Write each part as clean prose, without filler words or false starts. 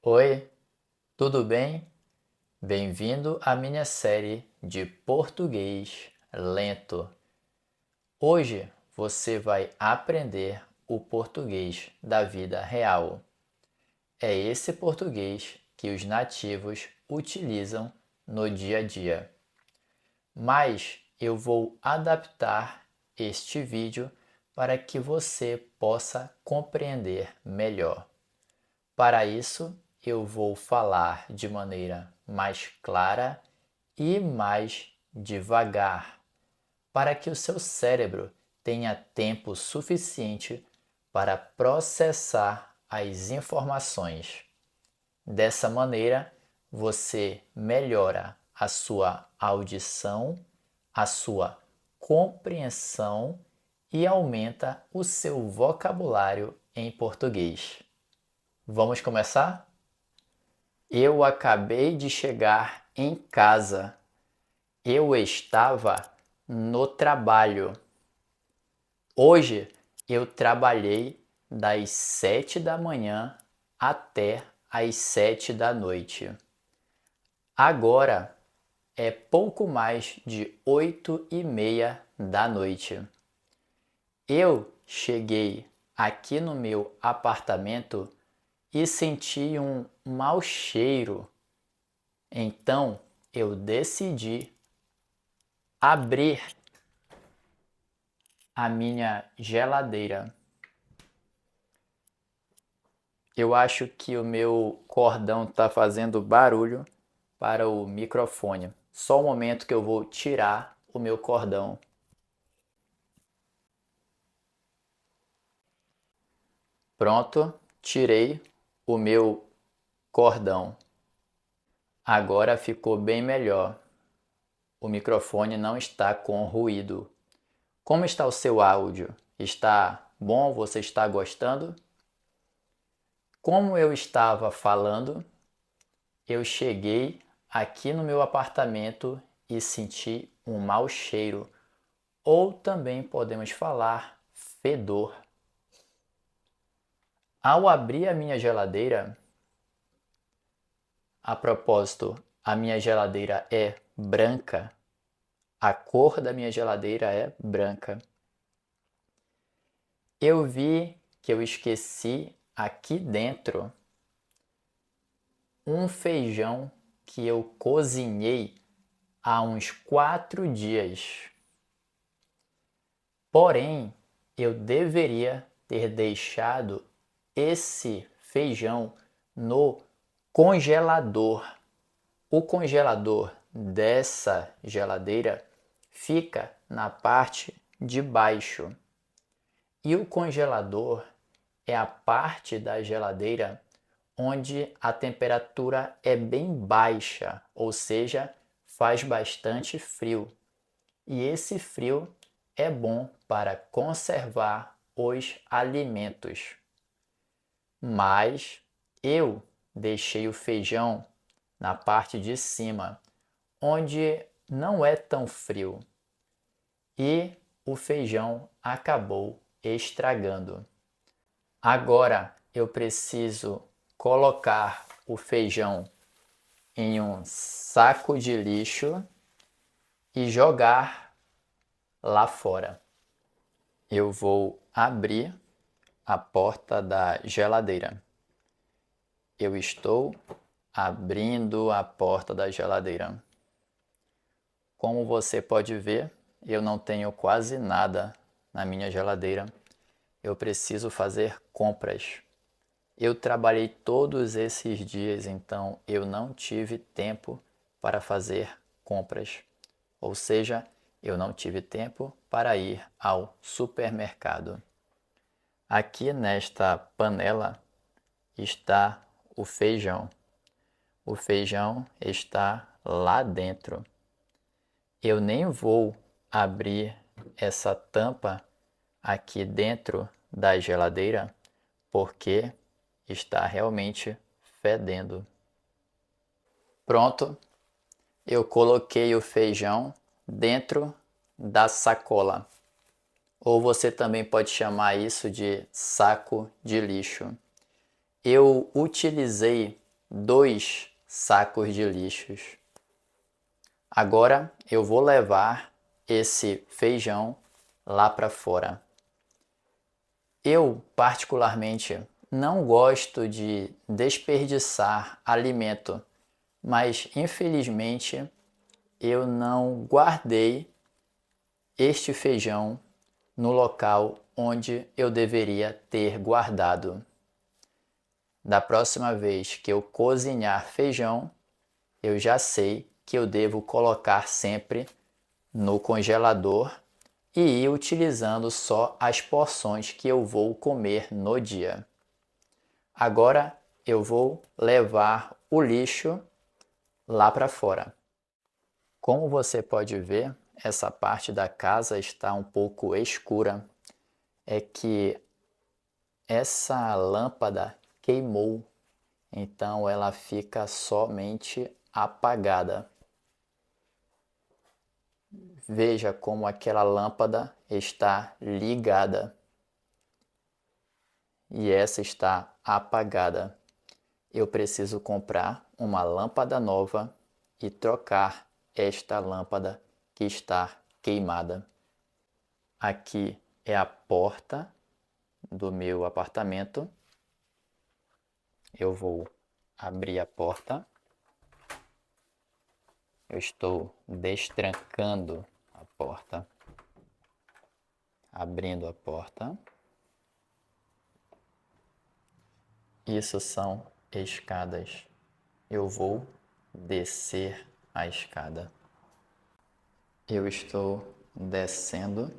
Oi, tudo bem? Bem-vindo à minha série de português lento. Hoje você vai aprender o português da vida real. É esse português que os nativos utilizam no dia a dia. Mas eu vou adaptar este vídeo para que você possa compreender melhor. Para isso, eu vou falar de maneira mais clara e mais devagar, para que o seu cérebro tenha tempo suficiente para processar as informações. Dessa maneira, você melhora a sua audição, a sua compreensão e aumenta o seu vocabulário em português. Vamos começar? Eu acabei de chegar em casa. Eu estava no trabalho. Hoje eu trabalhei das 7 da manhã até as 7 da noite. Agora é pouco mais de 8:30 da noite. Eu cheguei aqui no meu apartamento e senti um mau cheiro. Então eu decidi abrir a minha geladeira. Eu acho que o meu cordão está fazendo barulho para o microfone. Só um momento que eu vou tirar o meu cordão. Pronto, tirei o meu cordão. Agora ficou bem melhor. O microfone não está com ruído. Como está o seu áudio? Está bom? Você está gostando? Como eu estava falando, eu cheguei aqui no meu apartamento e senti um mau cheiro, ou também podemos falar fedor. Ao abrir a minha geladeira, a propósito, a minha geladeira é branca, a cor da minha geladeira é branca. Eu vi que eu esqueci aqui dentro um feijão que eu cozinhei há uns 4 dias. Porém, eu deveria ter deixado esse feijão no congelador. O congelador dessa geladeira fica na parte de baixo. E o congelador é a parte da geladeira onde a temperatura é bem baixa, ou seja, faz bastante frio. E esse frio é bom para conservar os alimentos. Mas eu deixei o feijão na parte de cima, onde não é tão frio, e o feijão acabou estragando. Agora eu preciso colocar o feijão em um saco de lixo e jogar lá fora. Eu vou abrir a porta da geladeira. Eu estou abrindo a porta da geladeira. Como você pode ver, eu não tenho quase nada na minha geladeira. Eu preciso fazer compras. Eu trabalhei todos esses dias, então eu não tive tempo para fazer compras. Ou seja, eu não tive tempo para ir ao supermercado. Aqui nesta panela está o feijão. O feijão está lá dentro. Eu nem vou abrir essa tampa aqui dentro da geladeira porque está realmente fedendo. Pronto, eu coloquei o feijão dentro da sacola. Ou você também pode chamar isso de saco de lixo. Eu utilizei 2 sacos de lixos. Agora eu vou levar esse feijão lá para fora. Eu, particularmente, não gosto de desperdiçar alimento, mas infelizmente eu não guardei este feijão no local onde eu deveria ter guardado. Da próxima vez que eu cozinhar feijão, eu já sei que eu devo colocar sempre no congelador e ir utilizando só as porções que eu vou comer no dia. Agora eu vou levar o lixo lá para fora. Como você pode ver, essa parte da casa está um pouco escura. É que essa lâmpada queimou, então ela fica somente apagada. Veja como aquela lâmpada está ligada e essa está apagada. Eu preciso comprar uma lâmpada nova e trocar esta lâmpada que está queimada. Aqui é a porta do meu apartamento. Eu vou abrir a porta. Eu estou destrancando a porta, abrindo a porta. Isso são escadas. Eu vou descer a escada. Eu estou descendo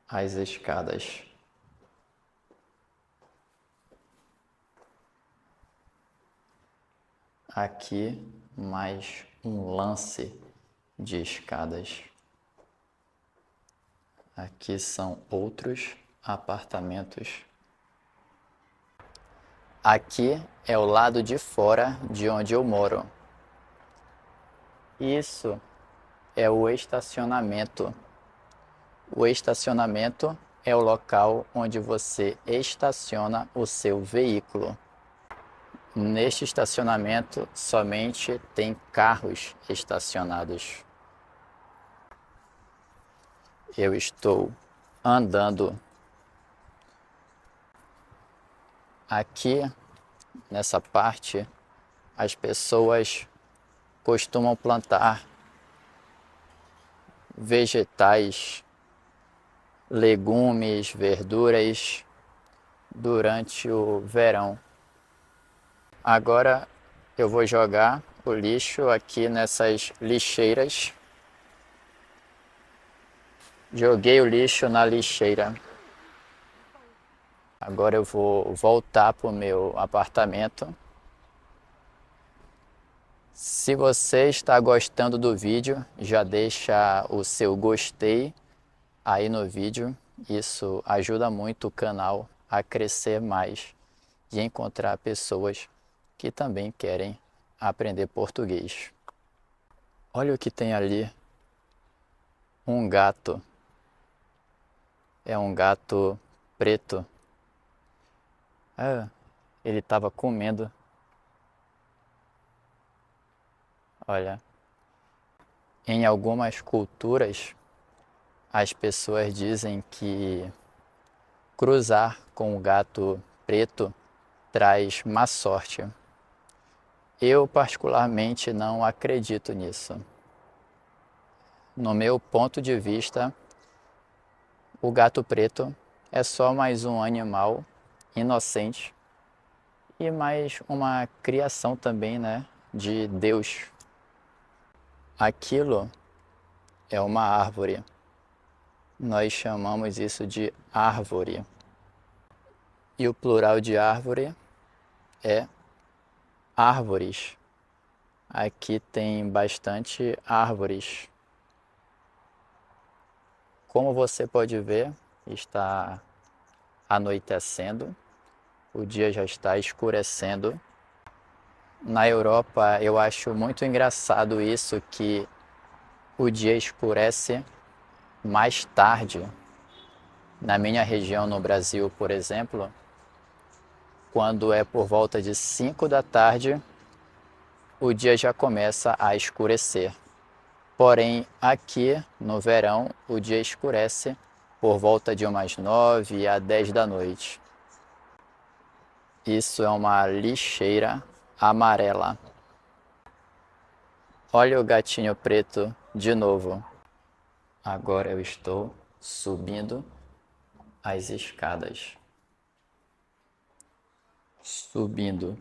as escadas. Aqui mais um lance de escadas. Aqui são outros apartamentos. Aqui é o lado de fora de onde eu moro. Isso é o estacionamento. O estacionamento é o local onde você estaciona o seu veículo. Neste estacionamento somente tem carros estacionados. Eu estou andando. Aqui, nessa parte, as pessoas costumam plantar vegetais, legumes, verduras durante o verão. Agora eu vou jogar o lixo aqui nessas lixeiras. Joguei o lixo na lixeira. Agora eu vou voltar para o meu apartamento. Se você está gostando do vídeo, já deixa o seu gostei aí no vídeo. Isso ajuda muito o canal a crescer mais e encontrar pessoas que também querem aprender português. Olha o que tem ali. Um gato. É um gato preto. Ah, ele estava comendo. Olha, em algumas culturas, as pessoas dizem que cruzar com o gato preto traz má sorte. Eu particularmente não acredito nisso. No meu ponto de vista, o gato preto é só mais um animal inocente e mais uma criação também, né, de Deus. Aquilo é uma árvore. Nós chamamos isso de árvore. E o plural de árvore é árvores. Aqui tem bastante árvores. Como você pode ver, está anoitecendo, o dia já está escurecendo. Na Europa eu acho muito engraçado isso, que o dia escurece mais tarde. Na minha região no Brasil, por exemplo, quando é por volta de 5 da tarde, o dia já começa a escurecer. Porém, aqui no verão, o dia escurece por volta de umas 9 a 10 da noite. Isso é uma lixeira amarela. Olha o gatinho preto de novo. Agora eu estou subindo as escadas. Subindo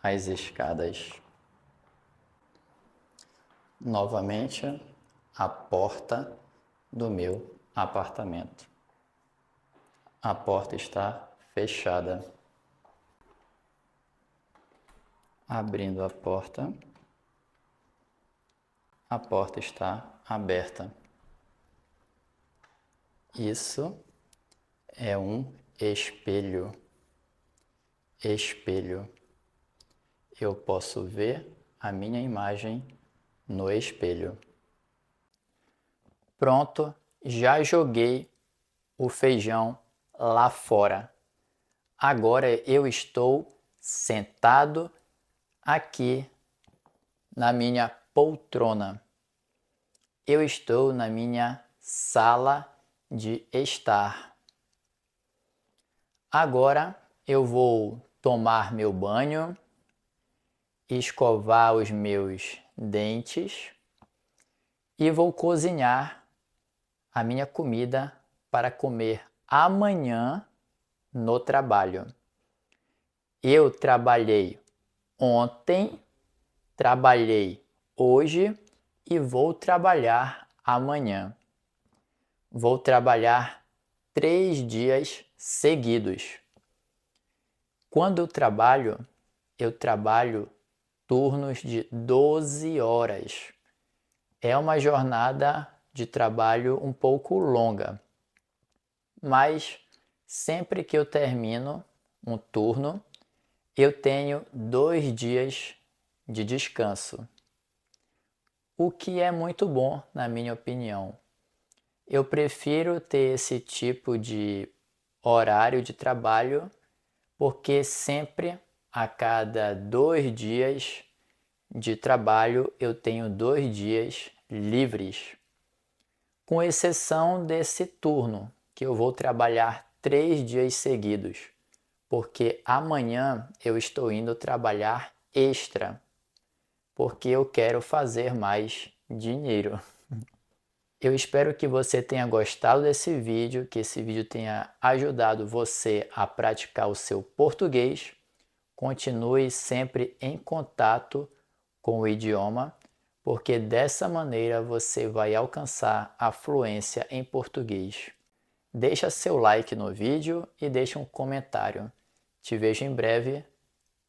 as escadas. Novamente, a porta do meu apartamento. A porta está fechada. Abrindo a porta está aberta. Isso é um espelho. Espelho. Eu posso ver a minha imagem no espelho. Pronto, já joguei o feijão lá fora. Agora eu estou sentado aqui na minha poltrona. Eu estou na minha sala de estar. Agora eu vou tomar meu banho, escovar os meus dentes e vou cozinhar a minha comida para comer amanhã no trabalho. Eu trabalhei ontem, trabalhei hoje e vou trabalhar amanhã. Vou trabalhar 3 dias seguidos. Quando eu trabalho turnos de 12 horas. É uma jornada de trabalho um pouco longa, mas sempre que eu termino um turno, eu tenho 2 dias de descanso, o que é muito bom na minha opinião. Eu prefiro ter esse tipo de horário de trabalho porque sempre a cada 2 dias de trabalho eu tenho 2 dias livres, com exceção desse turno que eu vou trabalhar 3 dias seguidos, porque amanhã eu estou indo trabalhar extra, porque eu quero fazer mais dinheiro. Eu espero que você tenha gostado desse vídeo, que esse vídeo tenha ajudado você a praticar o seu português. Continue sempre em contato com o idioma, porque dessa maneira você vai alcançar a fluência em português. Deixa seu like no vídeo e deixa um comentário. Te vejo em breve.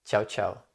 Tchau, tchau.